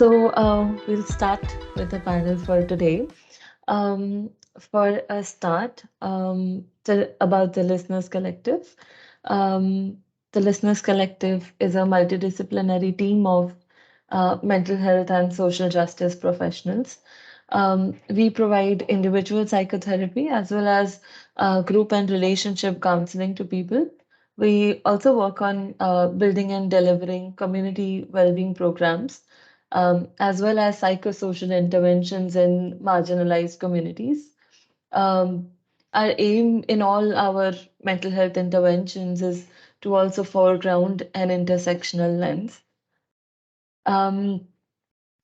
We'll start with the panel for today. Um, for a start, about the Listeners Collective. Um, the Listeners Collective is a multidisciplinary team of mental health and social justice professionals. We provide individual psychotherapy as well as group and relationship counseling to people. We also work on building and delivering community well-being programs, as well as psychosocial interventions in marginalized communities. Um, our aim in all our mental health interventions is to also foreground an intersectional lens. Um,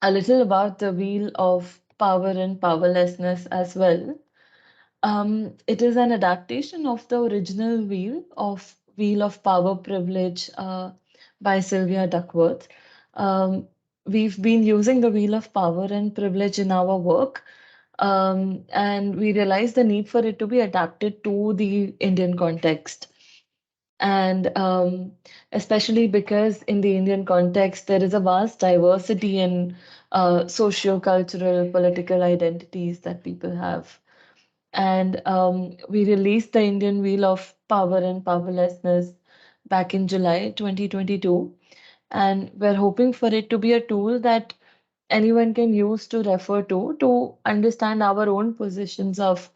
a little about the wheel of power and powerlessness as well. It is an adaptation of the original Wheel of Power Privilege by Sylvia Duckworth. Um, we've been using the Wheel of Power and Privilege in our work, and we realized the need for it to be adapted to the Indian context. And especially because in the Indian context, there is a vast diversity in socio-cultural, political identities that people have. And we released the Indian Wheel of Power and Powerlessness back in July 2022. And we're hoping for it to be a tool that anyone can use to refer to understand our own positions of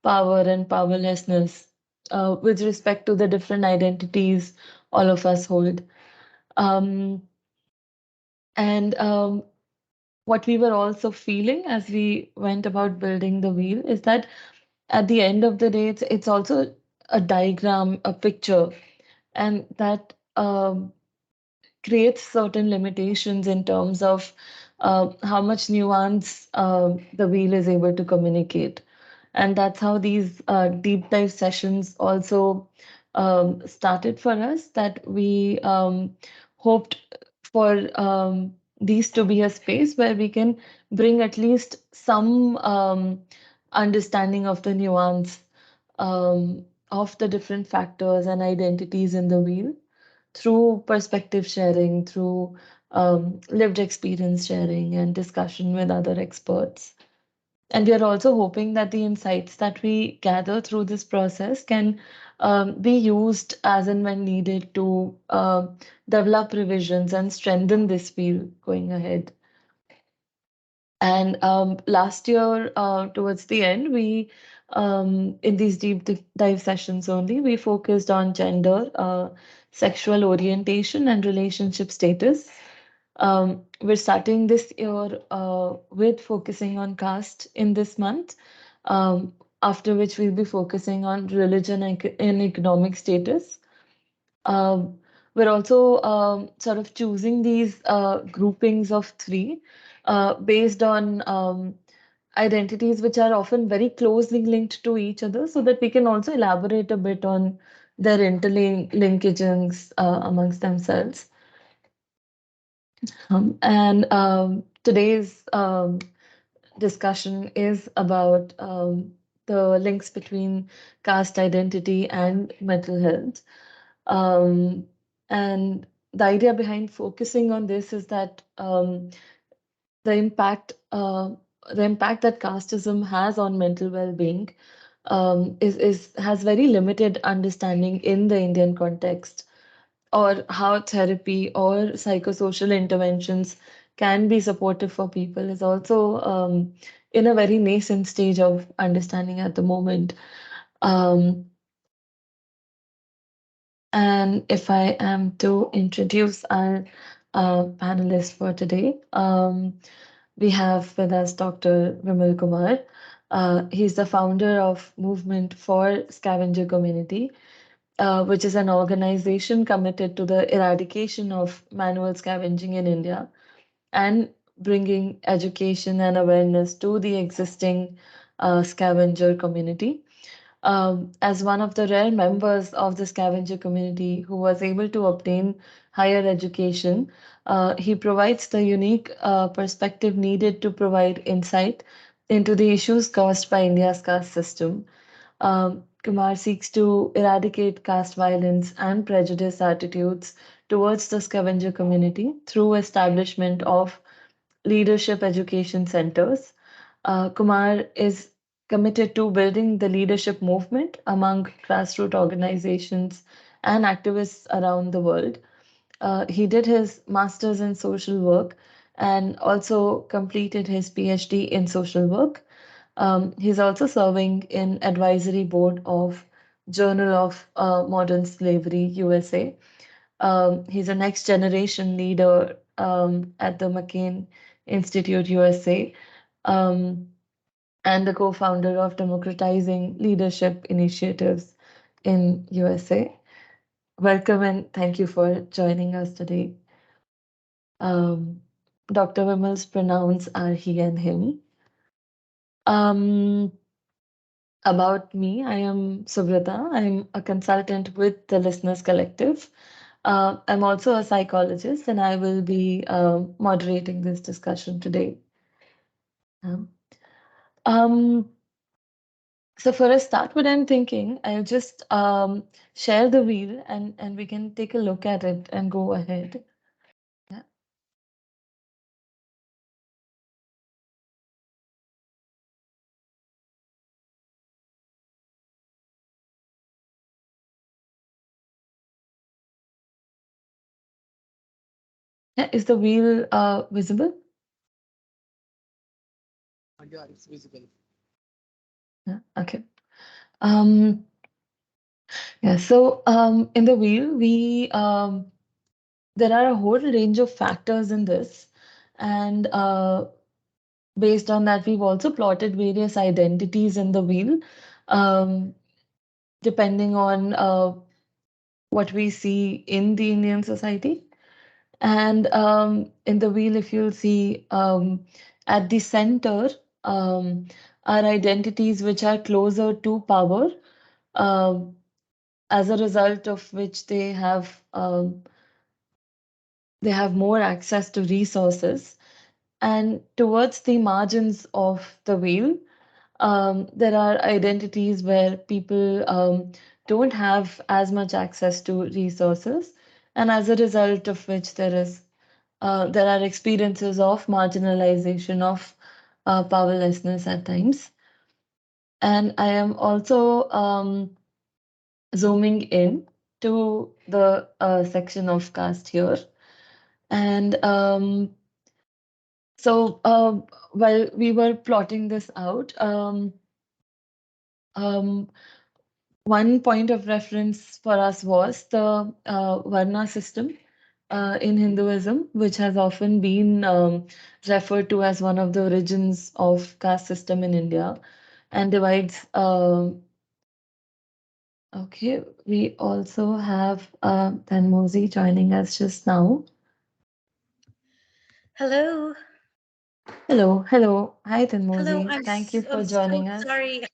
power and powerlessness with respect to the different identities all of us hold. Um, and what we were also feeling as we went about building the wheel is that at the end of the day, it's also a diagram, a picture, and that creates certain limitations in terms of how much nuance the wheel is able to communicate. And that's how these deep dive sessions also started for us, that we hoped for these to be a space where we can bring at least some understanding of the nuance of the different factors and identities in the wheel through perspective sharing, through lived experience sharing, and discussion with other experts. And we are also hoping that the insights that we gather through this process can be used as and when needed to develop revisions and strengthen this field going ahead. And last year, towards the end, in these dive sessions only, we focused on gender, sexual orientation, and relationship status. We're starting this year with focusing on caste in this month, after which we'll be focusing on religion and economic status. Um, we're also sort of choosing these groupings of three based on identities which are often very closely linked to each other, so that we can also elaborate a bit on their interlinkages amongst themselves. And today's discussion is about the links between caste identity and mental health. Um, and the idea behind focusing on this is that the impact uh, the impact that casteism has on mental well-being is has very limited understanding in the Indian context, or how therapy or psychosocial interventions can be supportive for people is also in a very nascent stage of understanding at the moment. Um, and if I am to introduce our panelists for today, we have with us Dr. Vimal Kumar. He's the founder of Movement for Scavenger Community, which is an organization committed to the eradication of manual scavenging in India and bringing education and awareness to the existing scavenger community. As one of the rare members of the scavenger community who was able to obtain higher education, he provides the unique perspective needed to provide insight into the issues caused by India's caste system. Kumar seeks to eradicate caste violence and prejudice attitudes towards the scavenger community through establishment of leadership education centers. Kumar is committed to building the leadership movement among grassroots organizations and activists around the world. He did his master's in social work and also completed his PhD in social work. He's also serving in advisory board of Journal of Modern Slavery USA. He's a next generation leader at the McCain Institute USA, um, and the co-founder of Democratizing Leadership Initiatives in USA. Welcome and thank you for joining us today. Um, Dr. Vimal's pronouns are he and him. Um, about me, I am Subrata. I'm a consultant with the Listeners Collective. I'm also a psychologist, and I will be moderating this discussion today. Um, um, so for a start, what I'm thinking, I'll just share the wheel and we can take a look at it and go ahead. Yeah. Yeah, is the wheel visible? Yeah, it's visible. Yeah, okay. Um, yeah, so in the wheel, there are a whole range of factors in this, and based on that, we've also plotted various identities in the wheel, um, depending on what we see in the Indian society. And in the wheel, if you'll see at the center are identities which are closer to power, um, as a result of which they have more access to resources. And towards the margins of the wheel, there are identities where people don't have as much access to resources, and as a result of which there are experiences of marginalization, of powerlessness at times. And I am also zooming in to the section of caste here. And so while we were plotting this out, um, one point of reference for us was the Varna system in Hinduism, which has often been referred to as one of the origins of caste system in India and divides. Okay, we also have Thenmozhi joining us just now. Hello. Hello, hello. Hi, Hello. Thenmozhi. Thank you for I'm so joining us. sorry.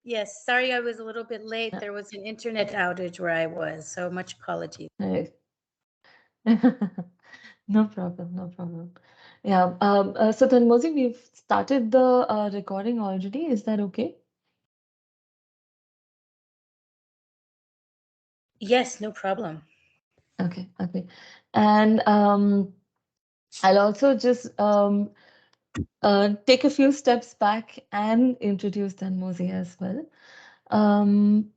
Yes, sorry I was a little bit late. Yeah, There was an internet outage where I was, so much apologies. right. No problem, no problem. Yeah, so Thenmozhi, we've started the recording already. Is that okay? Yes, no problem. Okay, okay. And I'll also just take a few steps back and introduce Thenmozhi as well. Um,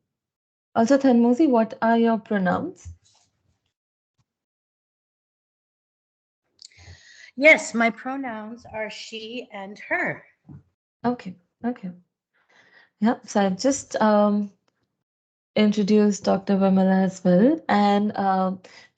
Also, Thenmozhi, what are your pronouns? Yes, my pronouns are she and her. Okay, okay. Yeah, so I've just introduced Dr. Vimala as well. And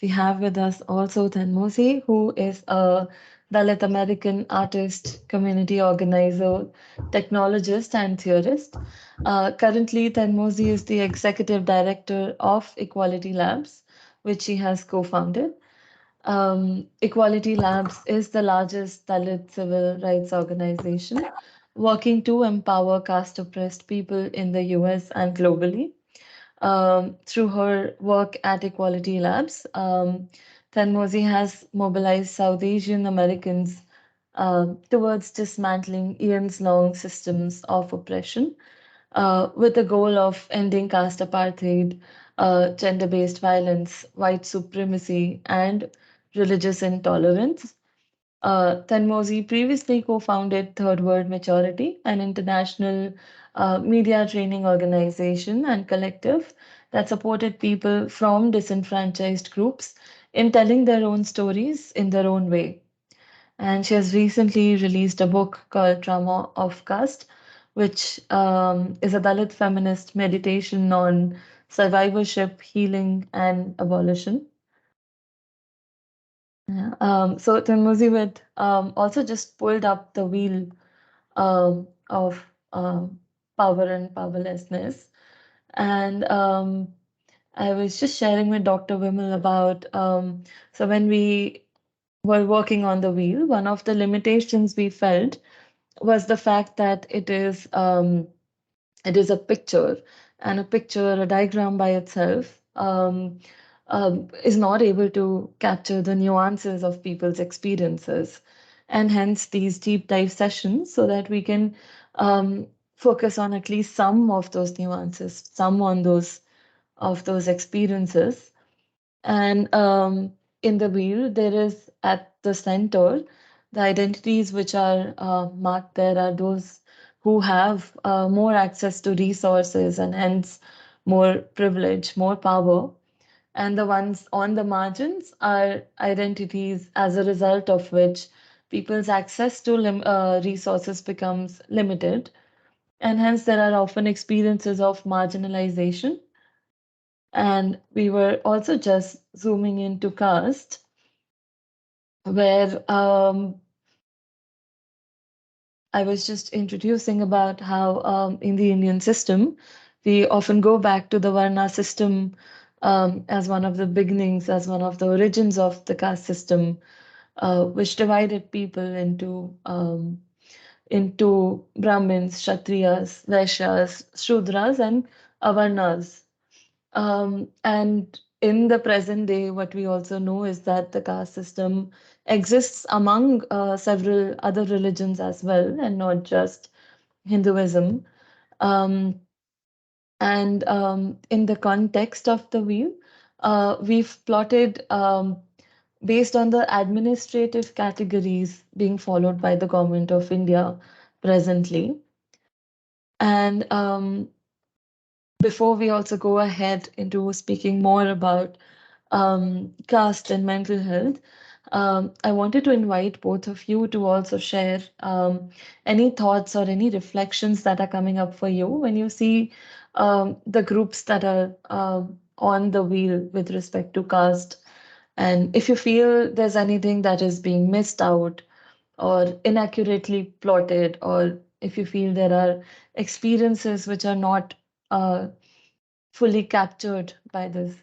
we have with us also Thenmozhi, who is a Dalit American artist, community organizer, technologist, and theorist. Currently, Thenmozhi is the executive director of Equality Labs, which she has co-founded. Equality Labs is the largest Dalit civil rights organization working to empower caste oppressed people in the US and globally. Through her work at Equality Labs, Thenmozhi has mobilized South Asian Americans towards dismantling eons long systems of oppression with the goal of ending caste apartheid, gender based violence, white supremacy, and religious intolerance. Thenmozhi previously co-founded Third World Maturity, an international media training organization and collective that supported people from disenfranchised groups in telling their own stories in their own way. And she has recently released a book called Trauma of Caste, which is a Dalit feminist meditation on survivorship, healing, and abolition. Yeah. So Timozi would also just pulled up the wheel of power and powerlessness. And I was just sharing with Dr. Vimal about so when we were working on the wheel, one of the limitations we felt was the fact that it is a picture, and a picture, a diagram by itself, is not able to capture the nuances of people's experiences. And hence, these deep dive sessions so that we can focus on at least some of those nuances, some on those of those experiences. And in the wheel, there is at the center, the identities which are marked there are those who have more access to resources and hence more privilege, more power. And the ones on the margins are identities as a result of which people's access to resources becomes limited. And hence, there are often experiences of marginalization. And we were also just zooming into caste, where I was just introducing about how in the Indian system, we often go back to the Varna system as one of the beginnings, as one of the origins of the caste system, which divided people into Brahmins, Kshatriyas, Vaishyas, Shudras, and Avarnas. And in the present day, what we also know is that the caste system exists among several other religions as well, and not just Hinduism. Um, and in the context of the wheel, we've plotted based on the administrative categories being followed by the government of India presently. And before we also go ahead into speaking more about caste and mental health, I wanted to invite both of you to also share any thoughts or any reflections that are coming up for you when you see the groups that are on the wheel with respect to caste. And if you feel there's anything that is being missed out or inaccurately plotted, or if you feel there are experiences which are not uh, fully captured by this.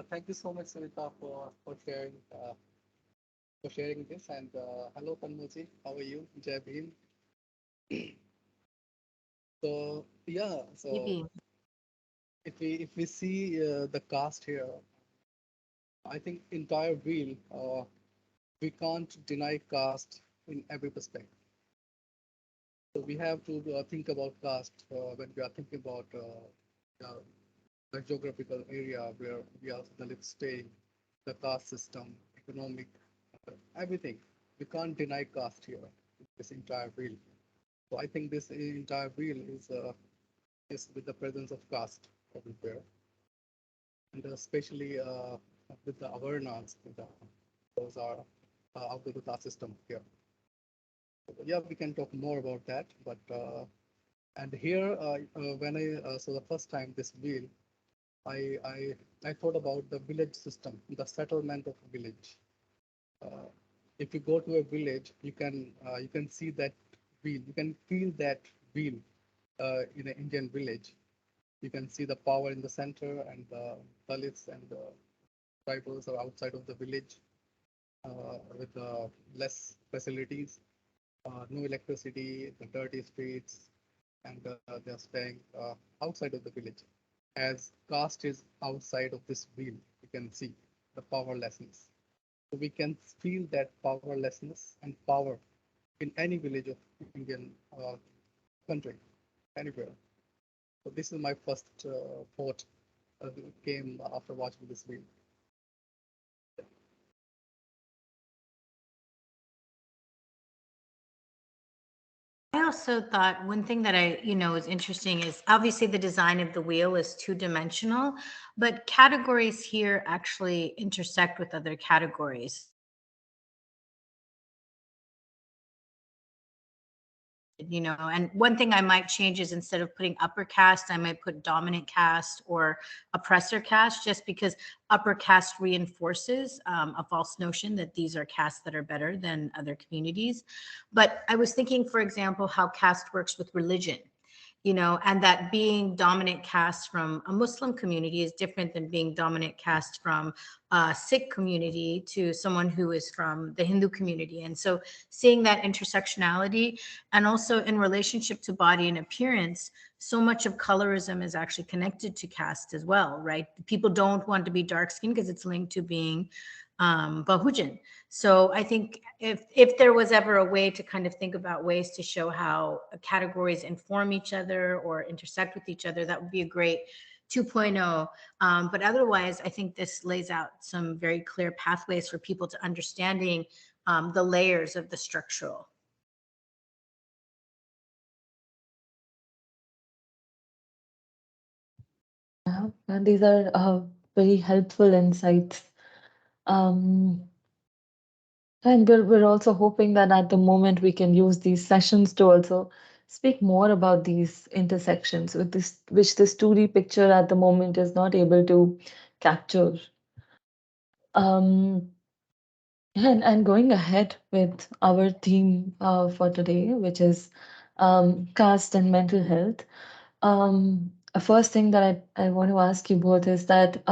Thank you so much, Savita, for sharing this. And hello, Thenmozhi. How are you? Jai Bhim. So yeah, so Maybe. if we see the cast here, I think entire wheel, we can't deny caste in every perspective. So we have to think about caste when we are thinking about the geographical area where we are the live stay, the caste system, economic, everything. We can't deny caste here, this entire wheel. So I think this entire wheel is with the presence of caste everywhere, and especially with the awareness, those are out of the caste system here. So, yeah, we can talk more about that, but and here when I so the first time this wheel, I I I thought about the village system, the settlement of a village. Uh, if you go to a village, you can see that wheel, you can feel that wheel in an Indian village. You can see the power in the center, and the Dalits and the tribals are outside of the village with less facilities, no electricity, the dirty streets, and they're staying outside of the village. As caste is outside of this wheel, you can see the powerlessness. So we can feel that powerlessness and power in any village of Indian country, anywhere. So this is my first thought came after watching this video. I also thought one thing that is interesting is obviously the design of the wheel is two-dimensional, but categories here actually intersect with other categories. And one thing I might change is instead of putting upper caste, I might put dominant caste or oppressor caste, just because upper caste reinforces a false notion that these are castes that are better than other communities. But I was thinking, for example, how caste works with religion. And that being dominant caste from a Muslim community is different than being dominant caste from a Sikh community to someone who is from the Hindu community. And so seeing that intersectionality, and also in relationship to body and appearance, so much of colorism is actually connected to caste as well, right? People don't want to be dark skinned because it's linked to being Bahujan. So I think if there was ever a way to kind of think about ways to show how categories inform each other or intersect with each other, that would be a great 2.0. But otherwise, I think this lays out some very clear pathways for people to understanding the layers of the structural. Yeah, and these are very helpful insights. Um, and we're also hoping that at the moment we can use these sessions to also speak more about these intersections with this, which the story picture at the moment is not able to capture. Um, and going ahead with our theme for today, which is caste and mental health. A first thing that I want to ask you both is that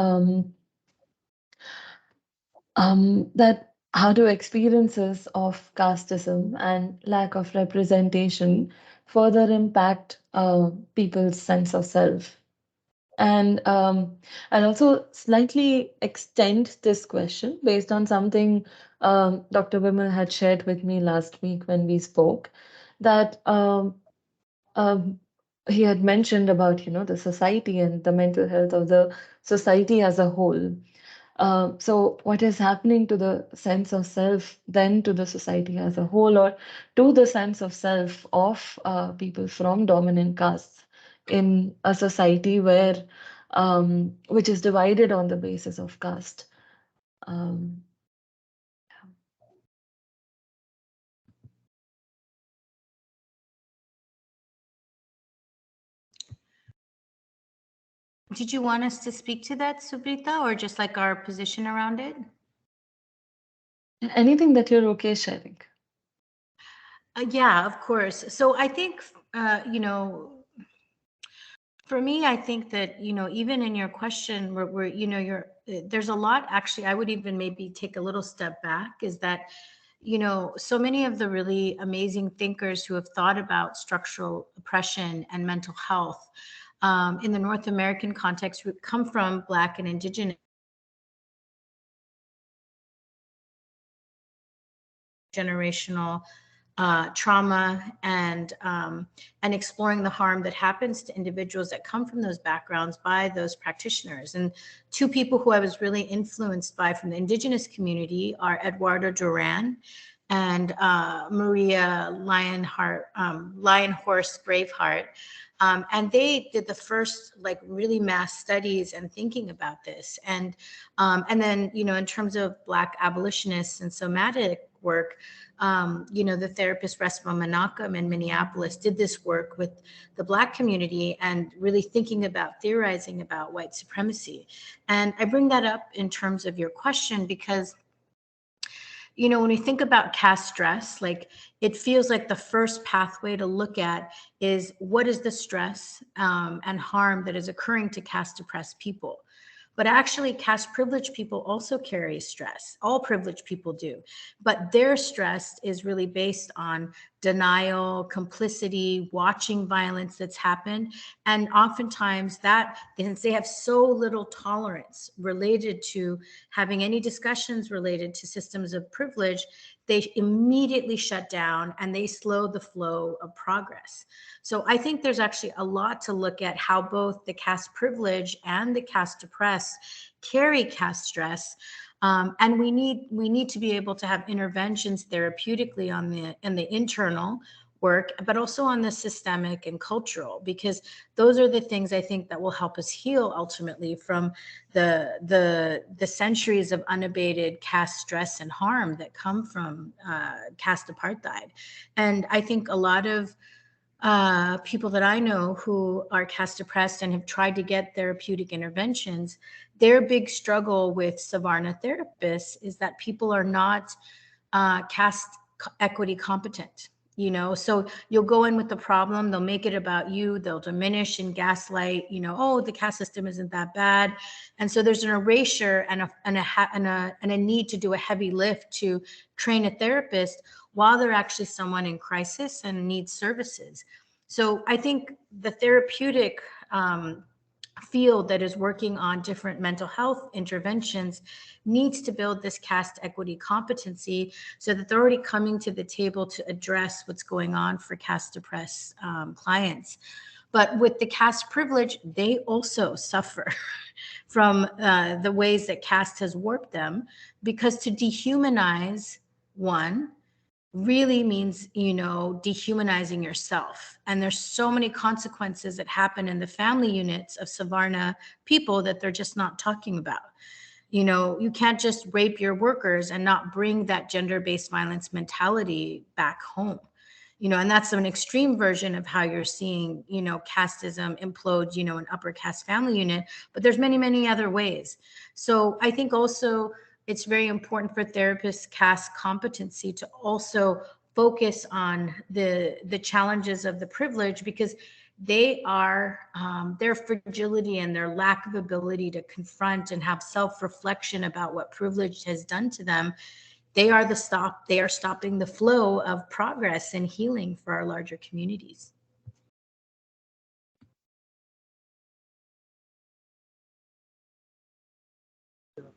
that how do experiences of casteism and lack of representation further impact people's sense of self? And I'll also slightly extend this question based on something Dr. Vimal had shared with me last week when we spoke, that um, he had mentioned about, the society and the mental health of the society as a whole. So, what is happening to the sense of self, then to the society as a whole, or to the sense of self of people from dominant castes in a society where, which is divided on the basis of caste? Um, Did you want us to speak to that, Subrita, or just like our position around it? Anything that you're okay sharing? Yeah, of course. So I think, for me, I think that, even in your question, where there's a lot, actually, I would even maybe take a little step back, is that, so many of the really amazing thinkers who have thought about structural oppression and mental health in the North American context come from Black and Indigenous generational trauma, and exploring the harm that happens to individuals that come from those backgrounds by those practitioners. And two people who I was really influenced by from the Indigenous community are Eduardo Duran and Maria Lionhorse Braveheart. And they did the first like really mass studies and thinking about this. And then, in terms of Black abolitionists and somatic work, the therapist Resma Menachem in Minneapolis did this work with the Black community and really thinking about theorizing about white supremacy. And I bring that up in terms of your question because when we think about caste stress, like it feels like the first pathway to look at is what is the stress and harm that is occurring to caste oppressed people. But actually, caste privileged people also carry stress. All privileged people do. But their stress is really based on denial, complicity, watching violence that's happened. And oftentimes that, since they have so little tolerance related to having any discussions related to systems of privilege, they immediately shut down and they slow the flow of progress. So I think there's actually a lot to look at how both the caste privilege and the caste oppressed carry caste stress. And we need to be able to have interventions therapeutically on the internal work, but also on the systemic and cultural, because those are the things I think that will help us heal ultimately from the centuries of unabated caste stress and harm that come from caste apartheid. And I think a lot of people that I know who are caste oppressed and have tried to get therapeutic interventions, their big struggle with Savarna therapists is that people are not caste equity competent. So you'll go in with the problem, they'll make it about you, they'll diminish and gaslight, oh, the caste system isn't that bad. And so there's an erasure and a need to do a heavy lift to train a therapist while they're actually someone in crisis and needs services. So I think the therapeutic field that is working on different mental health interventions needs to build this caste equity competency so that they're already coming to the table to address what's going on for caste oppressed clients. But with the caste privilege, they also suffer from the ways that caste has warped them, because to dehumanize one really means, dehumanizing yourself. And there's so many consequences that happen in the family units of Savarna people that they're just not talking about. You can't just rape your workers and not bring that gender-based violence mentality back home. And that's an extreme version of how you're seeing, casteism implode, an upper caste family unit, but there's many, many other ways. So I think also it's very important for therapists' caste competency to also focus on the challenges of the privilege, because they are their fragility and their lack of ability to confront and have self-reflection about what privilege has done to them. They are stopping the flow of progress and healing for our larger communities.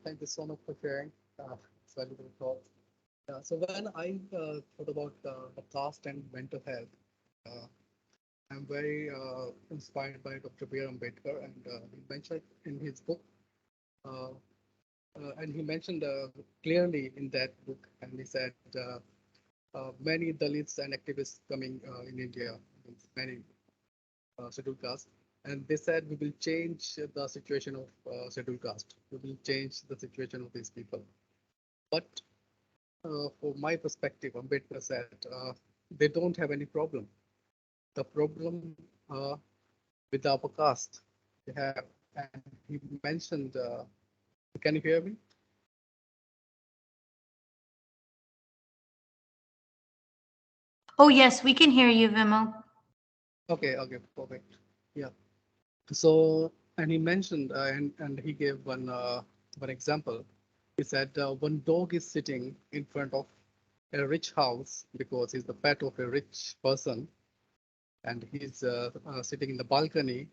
Thank you so much for sharing. It's valuable thoughts. So when I thought about the caste and mental health, uh, I'm very inspired by Dr. B.R. Ambedkar, and he mentioned in his book, uh, and he mentioned clearly in that book, and he said many Dalits and activists coming in India, many scheduled caste, and they said we will change the situation of scheduled caste. We will change the situation of these people. But from my perspective, Ambedkar said they don't have any problem. The problem with the upper caste they have, and he mentioned. Can you hear me? Oh, yes, we can hear you, Vimal. Okay, perfect. Yeah. So, and he mentioned, and he gave one example. He said one dog is sitting in front of a rich house because he's the pet of a rich person, and he's sitting in the balcony,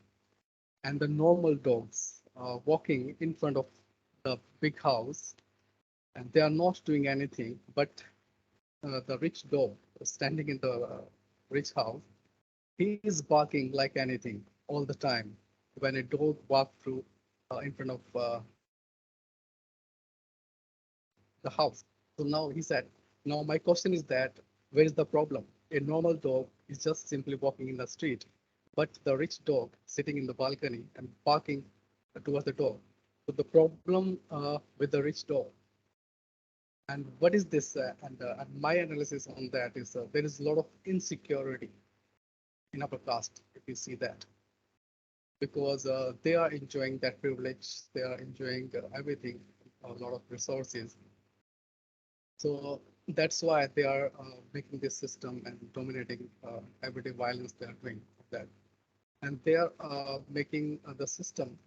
and the normal dogs are walking in front of the big house, and they are not doing anything, but the rich dog standing in the rich house, he is barking like anything all the time when a dog walks through in front of the house. So now he said, now my question is that where is the problem? A normal dog is just simply walking in the street, but the rich dog sitting in the balcony and barking towards the door. So the problem with the rich dog. And what is this? And my analysis on that is there is a lot of insecurity in upper caste, if you see that, because they are enjoying that privilege, they are enjoying everything, a lot of resources. So that's why they are making this system and dominating everyday violence they are doing that. And they are making the system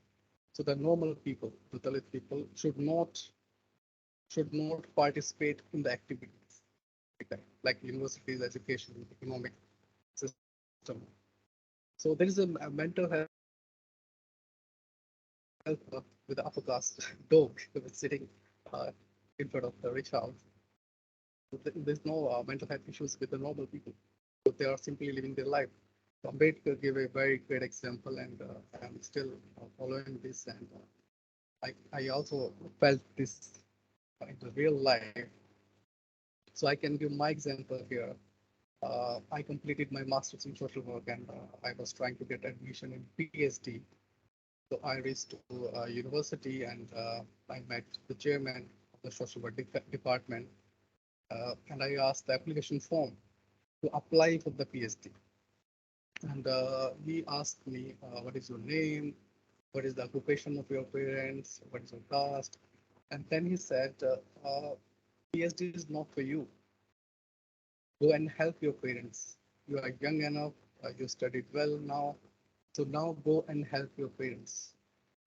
so the normal people, the Dalit people, should not participate in the activities like universities, education, economic system. So there is a mental health with the upper caste dog sitting uh, in front of the rich house. There's no mental health issues with the normal people. So they are simply living their life. So Ambedkar gave a very great example, and I'm still following this. And I also felt this in the real life. So I can give my example here. I completed my master's in social work, and I was trying to get admission in PhD. So I reached to university, and I met the chairman of the social work department, and I asked the application form to apply for the PhD. And he asked me, what is your name? What is the occupation of your parents? What is your caste? And then he said, PhD is not for you. Go and help your parents. You are young enough, you studied well now. So now go and help your parents,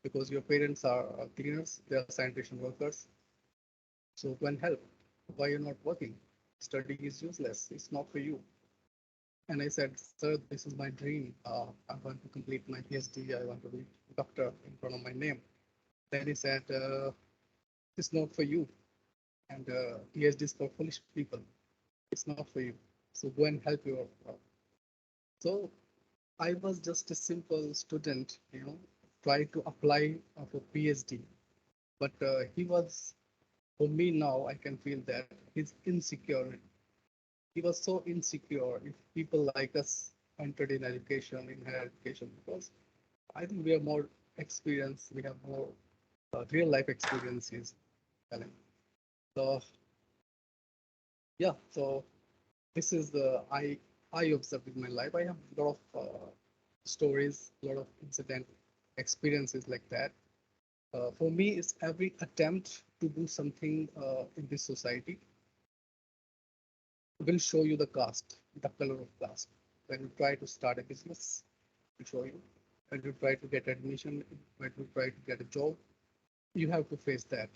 because your parents are cleaners, they are sanitation workers. So go and help. Why you're not working? Study is useless. It's not for you. And I said, sir, this is my dream. I want to complete my PhD. I want to be a doctor in front of my name. Then he said, it's not for you. And PhD is for foolish people. It's not for you. So go and help your. So I was just a simple student, try to apply for PhD. But he was, for me now, I can feel that he's insecure. He was so insecure if people like us entered in education, in higher education, because I think we have more experience, we have more real life experiences. So yeah, so this is the I observed in my life. I have a lot of stories, a lot of incident experiences like that. For me, it's every attempt to do something in this society will show you the caste, the color of caste. When you try to start a business, will show you. When you try to get admission, when you try to get a job, you have to face that.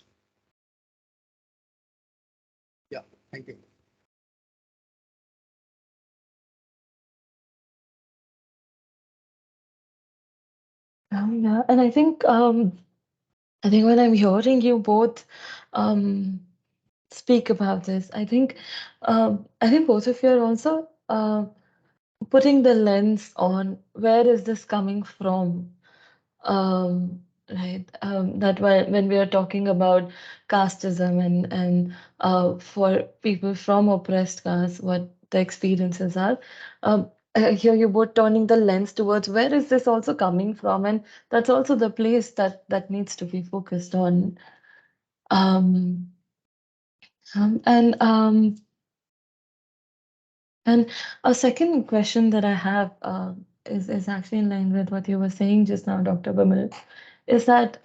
Yeah, thank you. Yeah, and I think when I'm hearing you both um, speak about this, I think both of you are also putting the lens on where is this coming from. Right. That when we are talking about casteism and for people from oppressed castes, what the experiences are. Here you both turning the lens towards where is this also coming from, and that's also the place that needs to be focused on. Um, and and a second question that I have is actually in line with what you were saying just now, Dr. Bimal, is that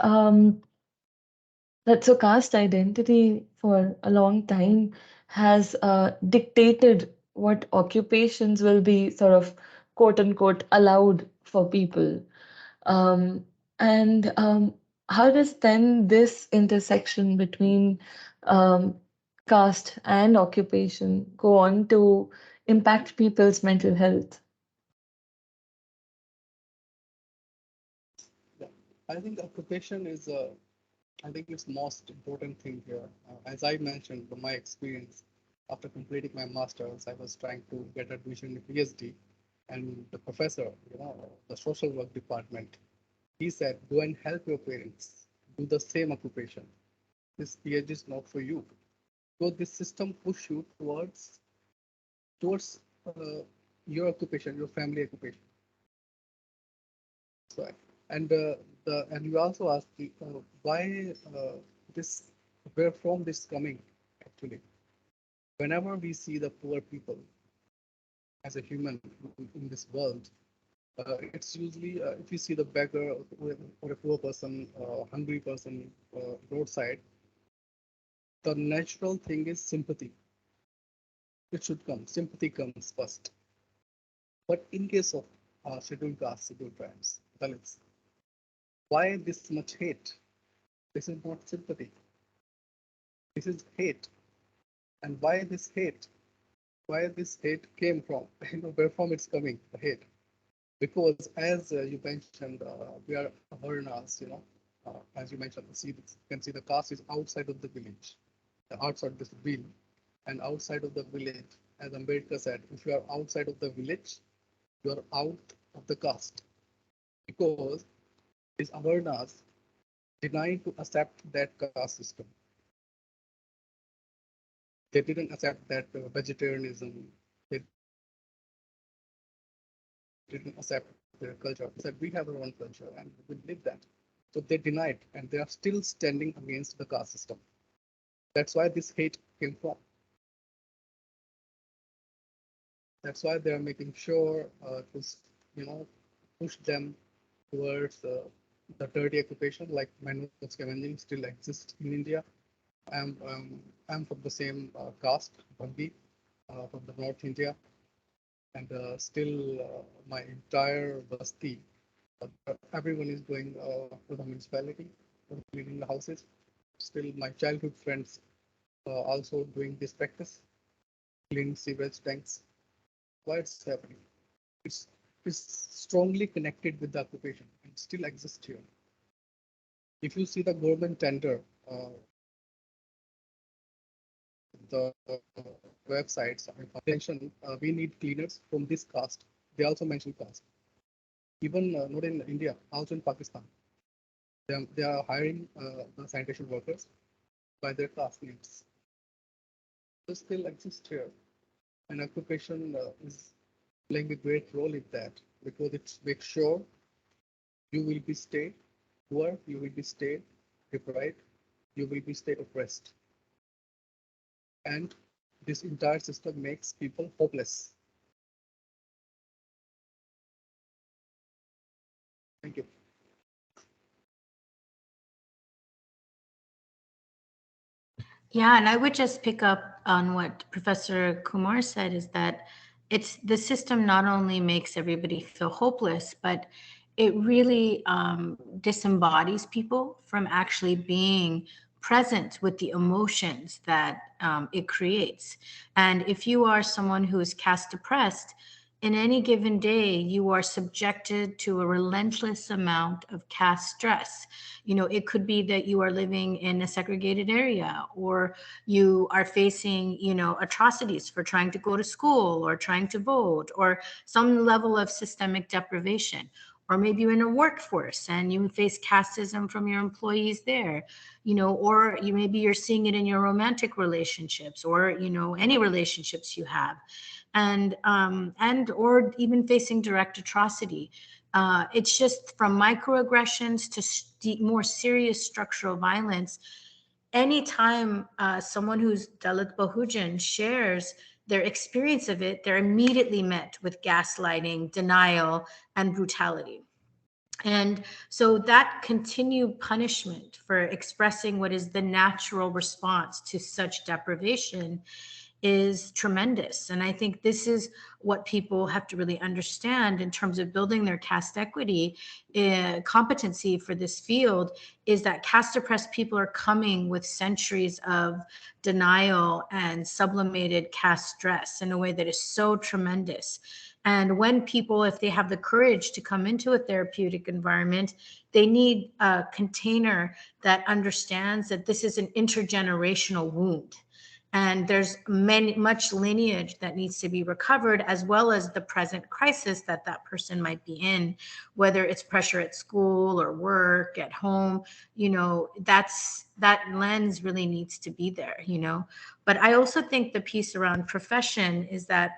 so caste identity for a long time has dictated what occupations will be sort of quote unquote allowed for people. Um, and how does then this intersection between um, caste and occupation go on to impact people's mental health? Yeah. I think occupation is I think it's most important thing here. As I mentioned from my experience, after completing my master's, I was trying to get admission in PhD, and the professor, the social work department, he said, "Go and help your parents do the same occupation. This PhD is not for you." So this system push you towards your occupation, your family occupation. So, and you also asked why this, where from this coming actually. Whenever we see the poor people as a human in this world, it's usually if you see the beggar or a poor person, hungry person roadside, the natural thing is sympathy. It should come. Sympathy comes first. But in case of scheduled castes, scheduled tribes, Dalits, why this much hate? This is not sympathy. This is hate. And why this hate? Where this hate came from? Where from it's coming? The hate. Because as you mentioned, we are Varnas, as you mentioned, you can see the caste is outside of the village, outside this wheel. and outside of the village. As Ambedkar said, if you are outside of the village, you are out of the caste, because these awareness denied to accept that caste system. They didn't accept that vegetarianism. They didn't accept their culture. They said, we have our own culture and we live that. So they denied, and they are still standing against the caste system. That's why this hate came from. That's why they are making sure to, push them towards the dirty occupation, like manual scavenging still exists in India. I'm from the same caste, Bandi, from the North India, and still my entire basti, everyone is going to the municipality, cleaning the houses. Still, my childhood friends also doing this practice, cleaning sewage tanks. Why it's happening? It's it's strongly connected with the occupation and still exists here. If you see the government tender, the websites mention we need cleaners from this caste. They also mention caste. Even not in India, also in Pakistan, they are hiring the sanitation workers by their caste names. They still exist here, and occupation is playing a great role in that, because it makes sure you will be stayed poor, you will be stayed deprived, you will be stayed oppressed, and this entire system makes people hopeless. Thank you. Yeah, and I would just pick up on what Professor Kumar said, is that it's the system not only makes everybody feel hopeless, but it really disembodies people from actually being present with the emotions that it creates. And if you are someone who is caste depressed, in any given day, you are subjected to a relentless amount of caste stress. You know, it could be that you are living in a segregated area, or you are facing, you know, atrocities for trying to go to school or trying to vote, or some level of systemic deprivation. Or maybe you're in a workforce and you face casteism from your employees there, you know, or you maybe you're seeing it in your romantic relationships, or, you know, any relationships you have, and or even facing direct atrocity. It's just from microaggressions to more serious structural violence. Anytime someone who's Dalit Bahujan shares their experience of it, they're immediately met with gaslighting, denial, and brutality. And so that continued punishment for expressing what is the natural response to such deprivation is tremendous. And I think this is what people have to really understand in terms of building their caste equity competency for this field, is that caste oppressed people are coming with centuries of denial and sublimated caste stress in a way that is so tremendous. And when people, if they have the courage to come into a therapeutic environment, they need a container that understands that this is an intergenerational wound. And there's much lineage that needs to be recovered, as well as the present crisis that that person might be in, whether it's pressure at school or work, at home. You know, that lens really needs to be there, you know. But I also think the piece around profession is that,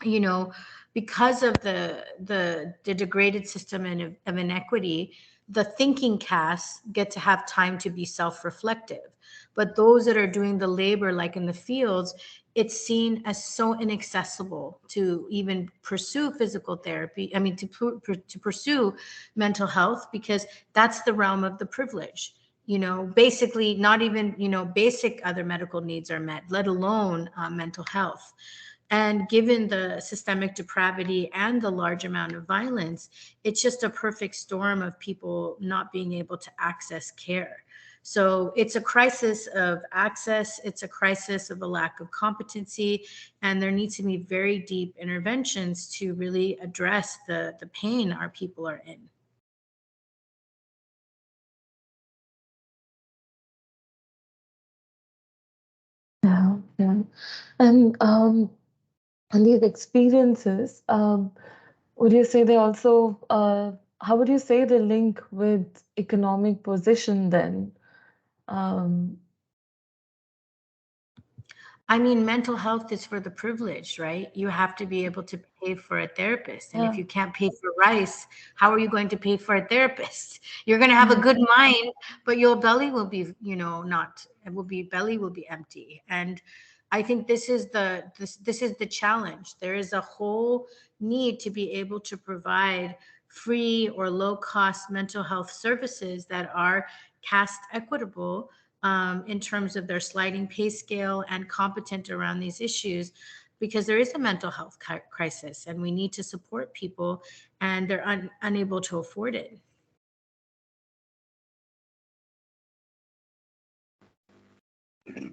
you know, because of the degraded system of inequity, the thinking castes get to have time to be self-reflective. But those that are doing the labor, like in the fields, it's seen as so inaccessible to even pursue physical therapy. I mean, to pursue mental health, because that's the realm of the privilege. You know, basically, not even, you know, basic other medical needs are met, let alone mental health. And given the systemic depravity and the large amount of violence, it's just a perfect storm of people not being able to access care. So it's a crisis of access, it's a crisis of a lack of competency, and there needs to be very deep interventions to really address the pain our people are in. Yeah. Yeah. And on these experiences, would you say they also, how would you say they link with economic position then? Um, I mean, mental health is for the privileged, right? You have to be able to pay for a therapist. And if yeah. you can't pay for rice, how are you going to pay for a therapist? You're going to have a Mm, good mind, but your belly will be, not, it will be, belly will be empty. And I think this is the challenge. There is a whole need to be able to provide free or low cost mental health services that are caste equitable, in terms of their sliding pay scale and competent around these issues, because there is a mental health crisis and we need to support people and they're unable to afford it.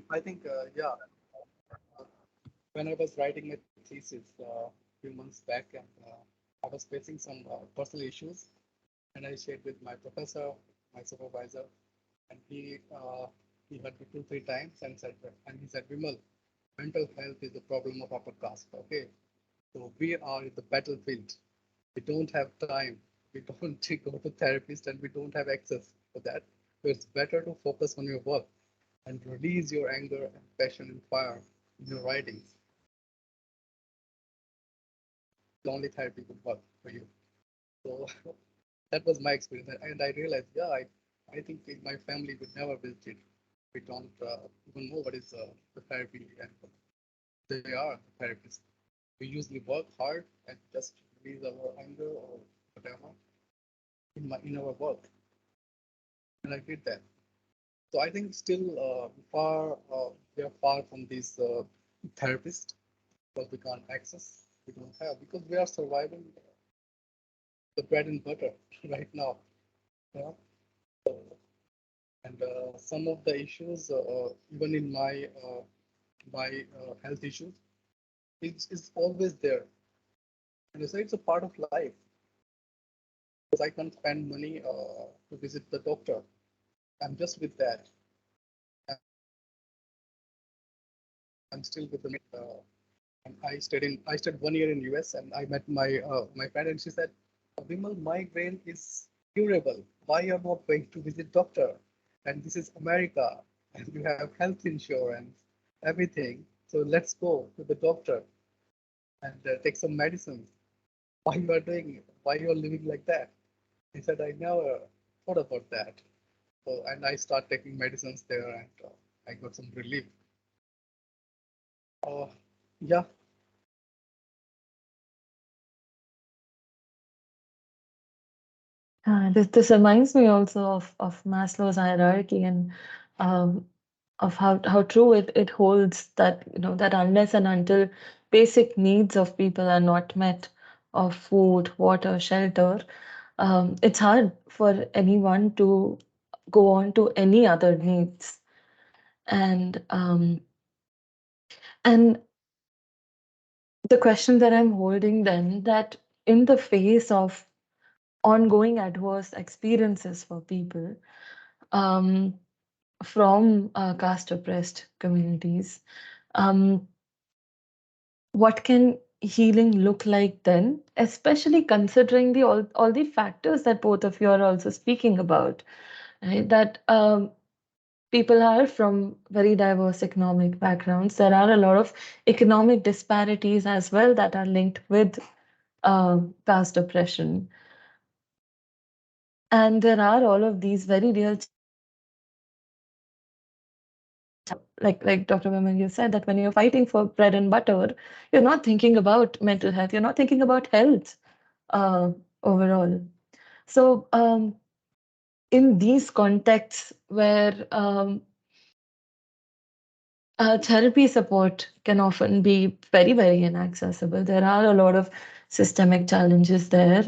I think, yeah, when I was writing my thesis a few months back, and I was facing some personal issues, and I shared with my professor, my supervisor, and he heard me 2 3 times and said, and he said, Vimal, mental health is the problem of upper caste. Okay, so we are in the battlefield. We don't have time. We don't go to therapist, and we don't have access for that. So it's better to focus on your work and release your anger and passion and fire in your writings. The only therapy would work for you. So that was my experience, and I realized, yeah, I think in my family we never visited. We don't even know what is the therapy, and they are therapists. We usually work hard and just release our anger or whatever in our work, and I did that. So I think still we are far from these therapists because we can't access, we don't have, because we are surviving the bread and butter right now. Yeah. And some of the issues, even in my health issues, is always there. And so it's a part of life because I can't spend money to visit the doctor. I'm just with that. I'm still with the and I stayed 1 year in US, and I met my friend, and she said, Vimal, migraine is curable. Why you're not going to visit doctor? And this is America, and you have health insurance, everything. So let's go to the doctor and take some medicine. Why you are doing? Why you are living like that? He said, I never thought about that. So and I start taking medicines there, and I got some relief. Uh, yeah, this reminds me also of Maslow's hierarchy and um, of how true it holds that that unless and until basic needs of people are not met of food, water, shelter, it's hard for anyone to go on to any other needs. And the question that I'm holding then, that in the face of ongoing adverse experiences for people, um, from caste oppressed communities, um, what can healing look like then, especially considering all the factors that both of you are also speaking about, right? That people are from very diverse economic backgrounds. There are a lot of economic disparities as well that are linked with caste oppression. And there are all of these very real, like Dr. Vimal, you said that when you're fighting for bread and butter, you're not thinking about mental health, you're not thinking about health uh, overall. So, in these contexts where therapy support can often be very, very inaccessible, there are a lot of systemic challenges there.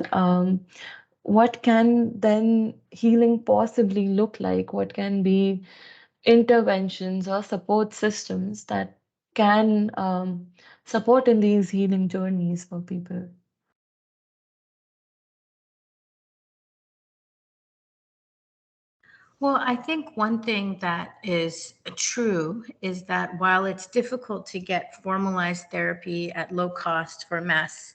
What can then healing possibly look like? What can be interventions or support systems that can support in these healing journeys for people? Well, I think one thing that is true is that while it's difficult to get formalized therapy at low cost for mass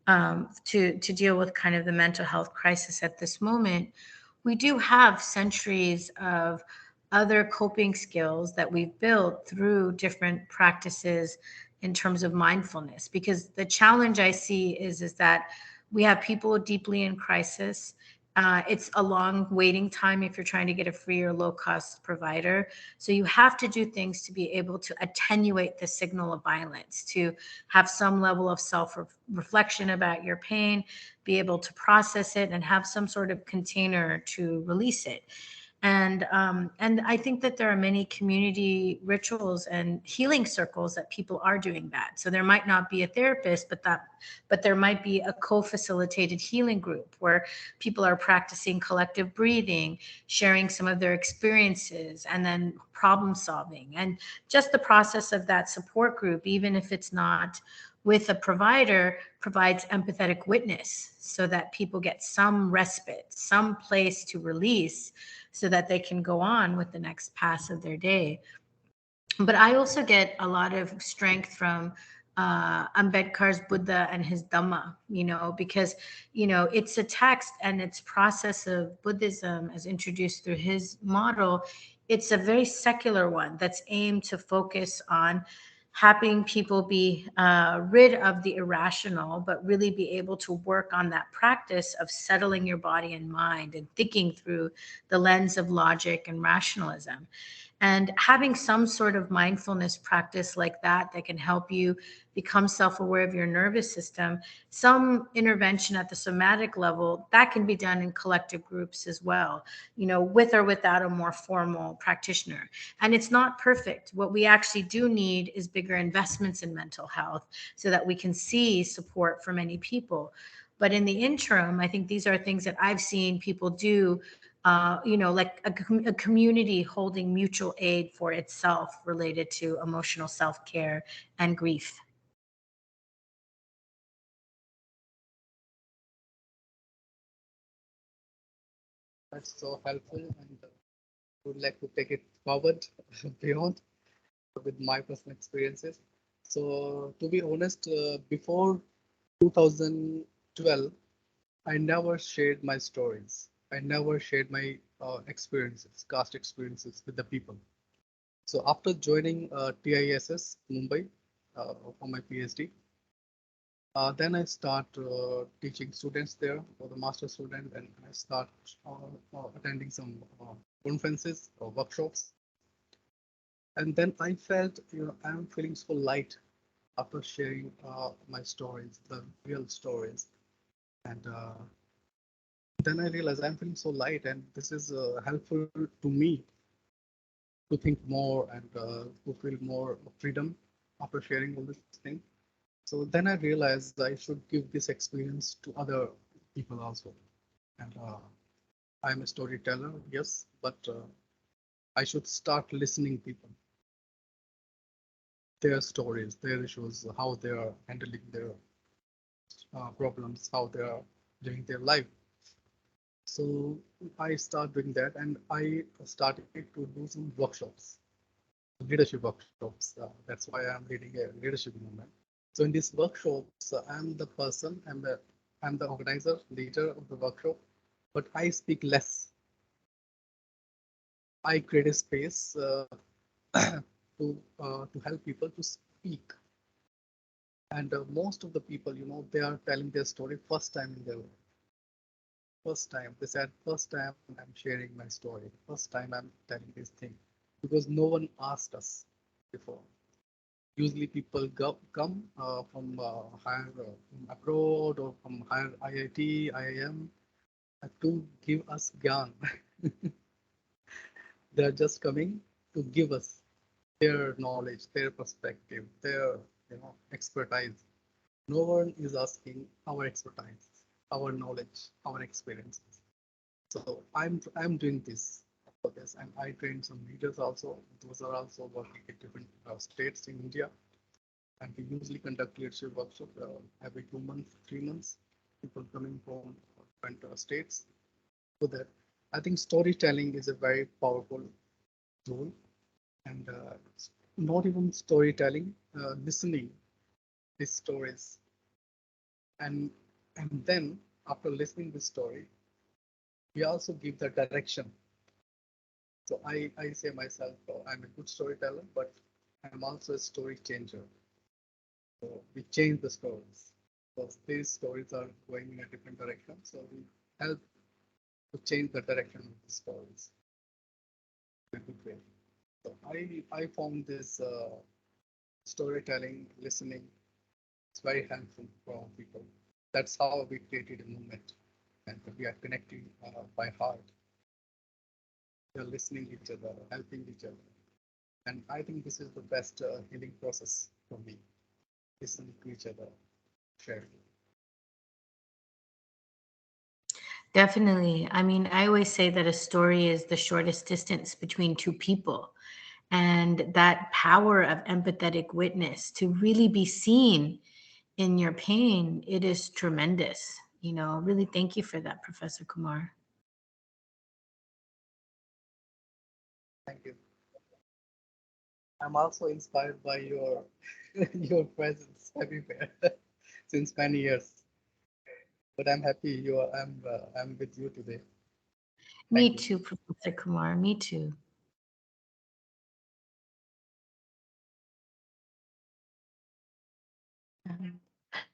to deal with kind of the mental health crisis at this moment, we do have centuries of other coping skills that we've built through different practices in terms of mindfulness. Because the challenge I see is that we have people deeply in crisis. It's a long waiting time if you're trying to get a free or low cost provider. So you have to do things to be able to attenuate the signal of violence, to have some level of self reflection about your pain, be able to process it, and have some sort of container to release it. And I think that there are many community rituals and healing circles that people are doing that. So there might not be a therapist, but there might be a co-facilitated healing group where people are practicing collective breathing, sharing some of their experiences, and then problem solving. And just the process of that support group, even if it's not with a provider, provides empathetic witness so that people get some respite, some place to release so that they can go on with the next pass of their day. But I also get a lot of strength from Ambedkar's Buddha and his Dhamma, because, it's a text and its process of Buddhism as introduced through his model. It's a very secular one that's aimed to focus on having people be rid of the irrational, but really be able to work on that practice of settling your body and mind and thinking through the lens of logic and rationalism. And having some sort of mindfulness practice like that can help you become self-aware of your nervous system, some intervention at the somatic level, that can be done in collective groups as well, with or without a more formal practitioner. And it's not perfect. What we actually do need is bigger investments in mental health so that we can see support for many people. But in the interim, I think these are things that I've seen people do, like a community holding mutual aid for itself related to emotional self-care and grief. That's so helpful, and would like to take it forward beyond with my personal experiences. So, to be honest, before 2012, I never shared my stories. I never shared my experiences, caste experiences with the people. So after joining TISS Mumbai for my PhD, then I start teaching students there for the master student, and I start attending some conferences or workshops. And then I felt, I'm feeling so light after sharing my stories, the real stories. And then I realized I'm feeling so light, and this is helpful to me to think more and to feel more freedom after sharing all this thing. So then I realized I should give this experience to other people also. And I'm a storyteller, yes, but I should start listening people, their stories, their issues, how they are handling their problems, how they are living their life. So I start doing that, and I started to do some workshops, leadership workshops. That's why I'm leading a leadership movement. So in these workshops, I'm the person, I'm the organizer, leader of the workshop, but I speak less. I create a space to help people to speak. And most of the people, they are telling their story first time in their life. First time, they said, first time I'm sharing my story. First time I'm telling this thing, because no one asked us before. Usually people come from higher from abroad or from higher IIT, IIM to give us gyan. They are just coming to give us their knowledge, their perspective, their expertise. No one is asking our expertise, our knowledge, our experiences. So I'm doing this for this, and I train some leaders also. Those are also working in different states in India, and we usually conduct leadership workshop every 2 months, 3 months. People coming from different states for that. I think storytelling is a very powerful tool, and not even storytelling, listening these stories, and then after listening this story, we also give the direction. So I say myself, I'm a good storyteller, but I'm also a story changer. So we change the stories because these stories are going in a different direction. So we help to change the direction of the stories in a good way. So I found this storytelling, listening, it's very helpful for people. That's how we created a movement, and we are connecting by heart. We are listening each other, helping each other, and I think this is the best healing process for me. Listen to each other, share. Definitely. I mean, I always say that a story is the shortest distance between two people. And that power of empathetic witness to really be seen in your pain, it is tremendous. Really thank you for that, Professor Kumar. Thank you. I'm also inspired by your your presence everywhere since many years. But I'm happy I'm with you today. Me Thank you. too, Professor Kumar. Me too.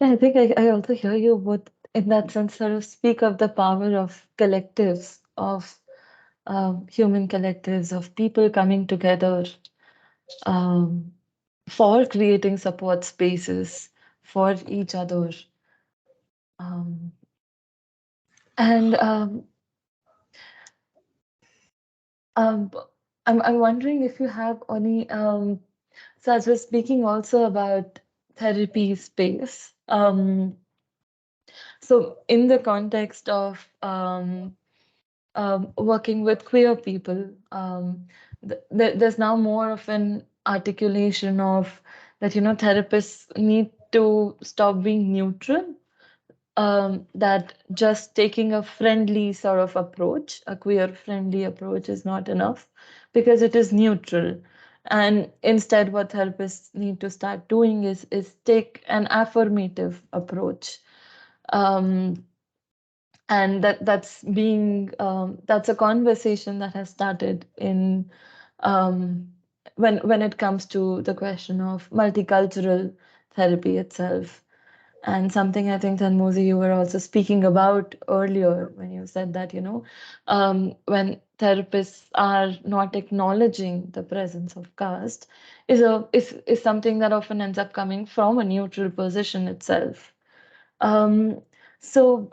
Yeah, I think I also hear you would, in that sense, sort of speak of the power of collectives, of human collectives, of people coming together um, for creating support spaces for each other. Um, and um, I'm wondering if you have any, so as we're speaking also about therapy space. So in the context of working with queer people, there's now more of an articulation of that, therapists need to stop being neutral, that just taking a friendly sort of approach, a queer friendly approach, is not enough because it is neutral. And instead, what therapists need to start doing is take an affirmative approach. Um, and that's a conversation that has started in when it comes to the question of multicultural therapy itself. And something I think, Thenmozhi, you were also speaking about earlier when you said that, when therapists are not acknowledging the presence of caste, is something that often ends up coming from a neutral position itself. Um, so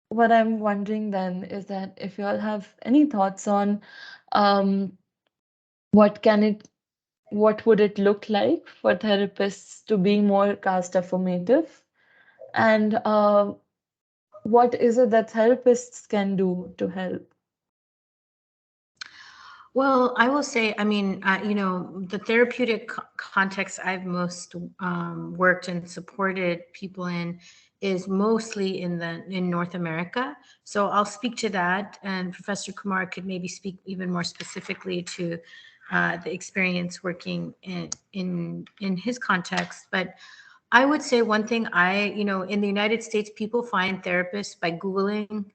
what I'm wondering then is that if you all have any thoughts on um, what can it what would it look like for therapists to be more caste affirmative, and what is it that therapists can do to help? Well, I will say, I mean, the therapeutic context I've most worked and supported people in is mostly in North America. So I'll speak to that, and Professor Kumar could maybe speak even more specifically to the experience working in his context. But I would say one thing in the United States, people find therapists by Googling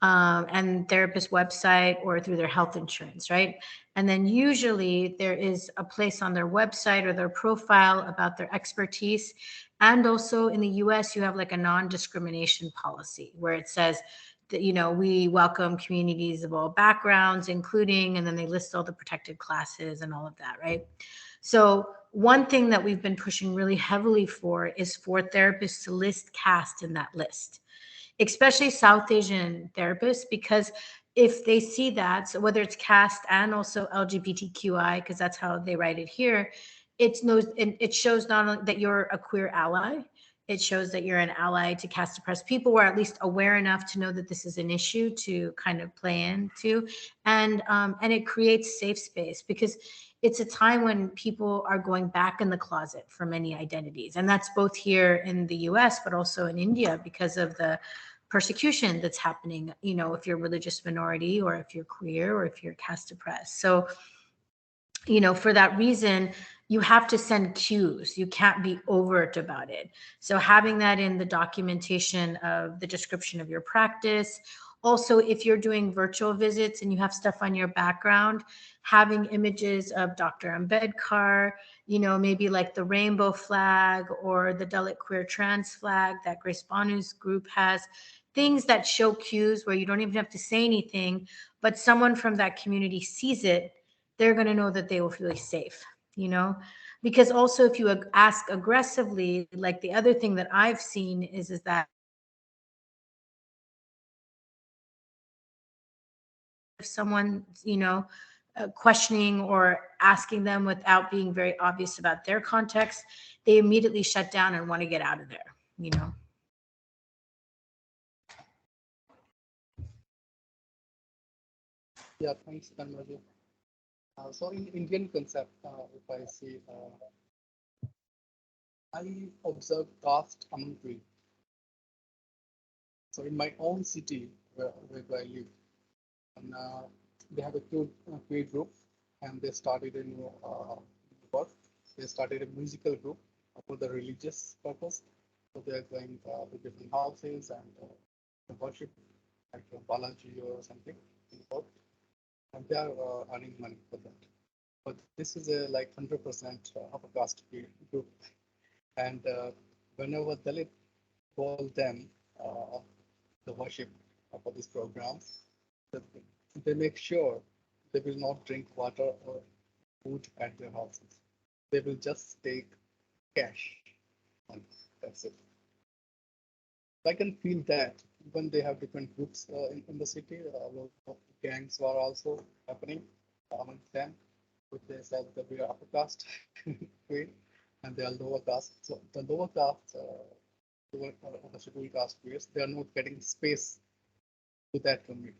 and therapist website or through their health insurance, right? And then usually there is a place on their website or their profile about their expertise. And also in the US, you have like a non-discrimination policy where it says that, we welcome communities of all backgrounds, including, and then they list all the protected classes and all of that, right? So one thing that we've been pushing really heavily for is for therapists to list caste in that list, especially South Asian therapists, because if they see that, so whether it's caste and also LGBTQI, because that's how they write it here, it shows not only that you're a queer ally, it shows that you're an ally to caste oppressed people, or at least aware enough to know that this is an issue to kind of play into, and it creates safe space because it's a time when people are going back in the closet for many identities, and that's both here in the U.S. but also in India because of the persecution that's happening, you know, if you're a religious minority or if you're queer or if you're caste oppressed. So, you know, for that reason, you have to send cues. You can't be overt about it. So having that in the documentation of the description of your practice. Also, if you're doing virtual visits and you have stuff on your background, having images of Dr. Ambedkar, you know, maybe like the rainbow flag or the Dalit queer trans flag that Grace Banu's group has, things that show cues where you don't even have to say anything, but someone from that community sees it, they're going to know that they will feel safe, you know? Because also if you ask aggressively, like the other thing that I've seen is that if someone, you know, questioning or asking them without being very obvious about their context, they immediately shut down and want to get out of there, you know? Yeah, thanks, Thenmozhi. So in Indian concept, if I see, I observe caste among tree. So in my own city where I live, and they have a queer group, and they started a new work. They started a musical group for the religious purpose. So they are going to different houses and worship like Balaji or something in the world, and they are earning money for that. But this is a like 100% upper caste group, and whenever Dalit call them the worship for this program, they make sure they will not drink water or food at their houses. They will just take cash, and that's it. I can feel that when they have different groups in the city, a lot of gangs are also happening among them, which they said that we are upper caste, and they are lower caste. So the lower caste, the scheduled caste peers, they are not getting space to that community.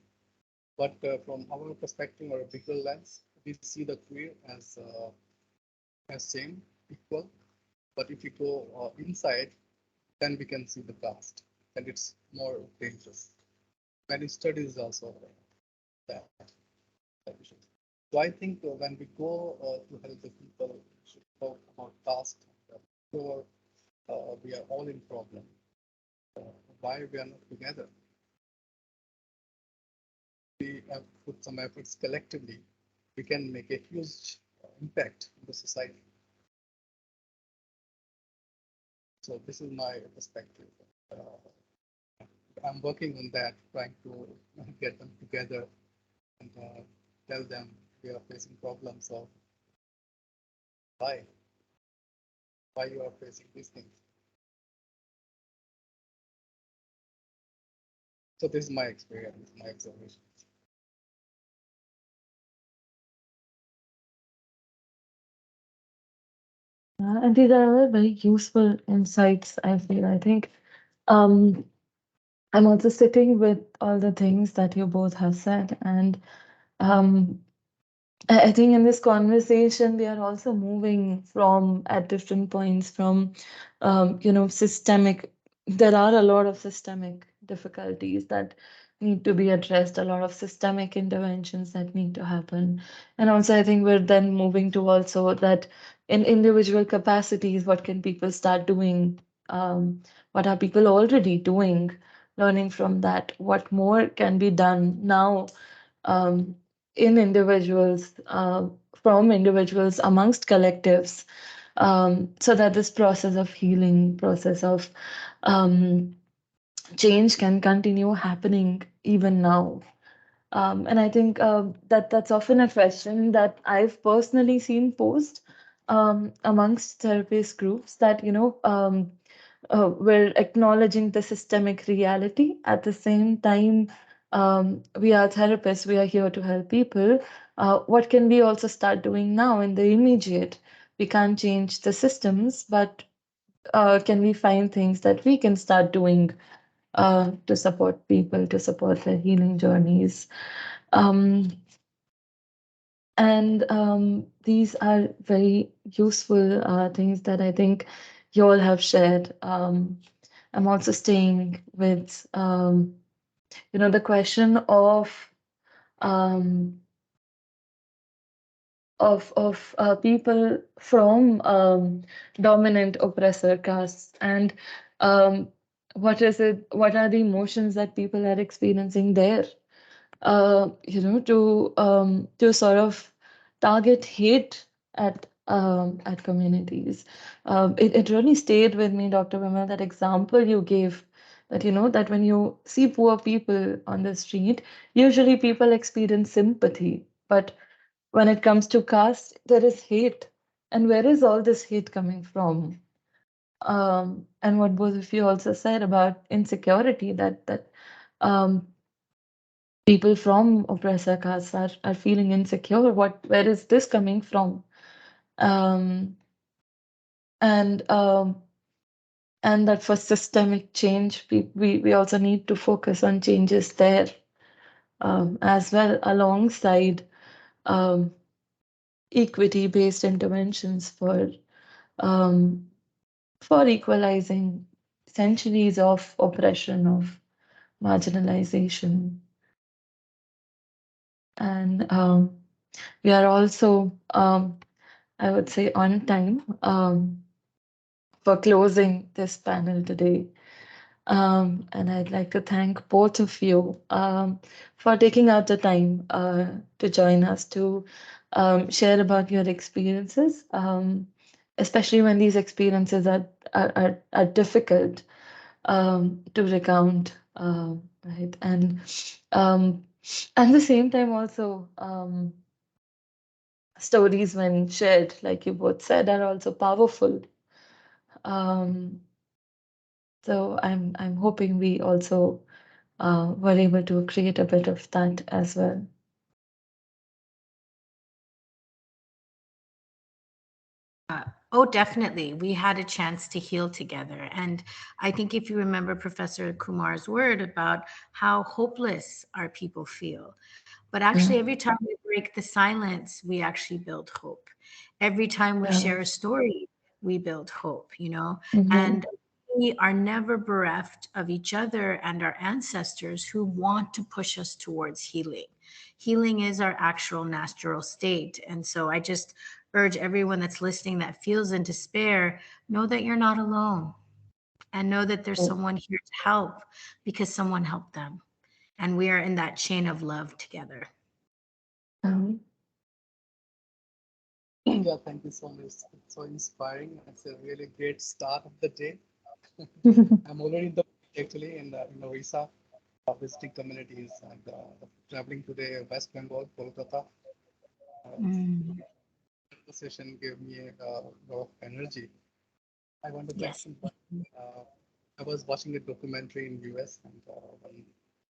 But from our perspective or a bigger lens, we see the queer as same, equal. But if we go inside, then we can see the caste, and it's more dangerous. Many studies also that. So I think when we go to help the people, we should talk about caste. Sure, we are all in problem. Why we are not together? We have put some efforts collectively, we can make a huge impact in the society. So this is my perspective. I'm working on that, trying to get them together and tell them we are facing problems of why you are facing these things. So this is my experience, my observation. And these are all very useful insights, I feel. I think um, I'm also sitting with all the things that you both have said. And um, I think in this conversation, we are also moving from at different points from, systemic. There are a lot of systemic difficulties that need to be addressed, a lot of systemic interventions that need to happen. And also, I think we're then moving to also that in individual capacities, what can people start doing? What are people already doing? Learning from that, what more can be done now? Um, in individuals, from individuals amongst collectives, so that this process of healing, process of um, change can continue happening even now. And I think that that's often a question that I've personally seen posed amongst therapist groups that, we're acknowledging the systemic reality. At the same time, we are therapists, we are here to help people. What can we also start doing now in the immediate? We can't change the systems, but can we find things that we can start doing to support people, to support their healing journeys? Um, and these are very useful things that I think you all have shared. I'm also staying with, the question um, of people from dominant oppressor castes, and um, what are the emotions that people are experiencing there, to sort of target hate at communities. It really stayed with me, Dr. Vimal, that example you gave, that that when you see poor people on the street, usually people experience sympathy, but when it comes to caste, there is hate. And where is all this hate coming from? And what both of you also said about insecurity, that um, people from oppressor castes are feeling insecure. Where is this coming from? Um, and um, and that for systemic change, we also need to focus on changes there, as well, alongside um, equity-based interventions um, for equalizing centuries of oppression, of marginalization. And we are also, I would say, on time for closing this panel today. And I'd like to thank both of you for taking out the time to join us, to share about your experiences, especially when these experiences are difficult to recount, right? Um, at the same time, also, stories, when shared, like you both said, are also powerful. Um, so I'm hoping we also were able to create a bit of that as well. Oh, definitely. We had a chance to heal together. And I think if you remember Professor Kumar's word about how hopeless our people feel, but actually, Yeah, every time we break the silence, we actually build hope. Every time we yeah. share a story, we build hope, Mm-hmm. and we are never bereft of each other and our ancestors who want to push us towards healing. Healing is our actual natural state. And so I just urge everyone that's listening that feels in despair, know that you're not alone, and know that there's someone here to help because someone helped them. And we are in that chain of love together. Um, Yeah, thank you so much. It's so inspiring. It's a really great start of the day. I'm already in the actually in Orissa, visiting communities and traveling today West Bengal, Kolkata. Mm, Conversation gave me a lot of energy. I want to yes. mention one. Uh, I was watching a documentary in US, and one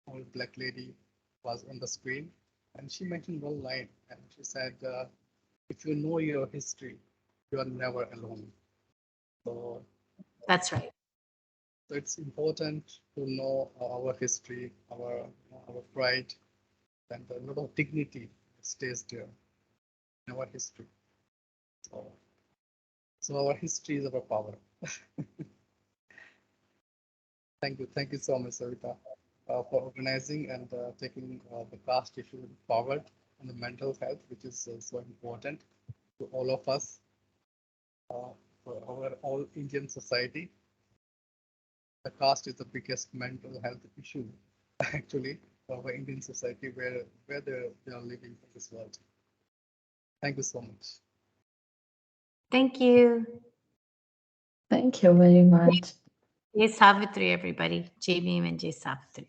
old black lady was on the screen, and she mentioned one line, and she said, "If you know your history, you are never alone." So, That's right. so it's important to know our history, our pride, and a lot of dignity stays there in our history. So, so our history is our power. Thank you so much, Savita, for organizing and taking the caste issue forward and the mental health, which is so important to all of us, uh, for our all Indian society. The caste is the biggest mental health issue, actually, for our Indian society, where they are living in this world. Thank you so much. Thank you. Thank you very much. Jai Savitri, everybody. Jai Bhim and Jai Savitri.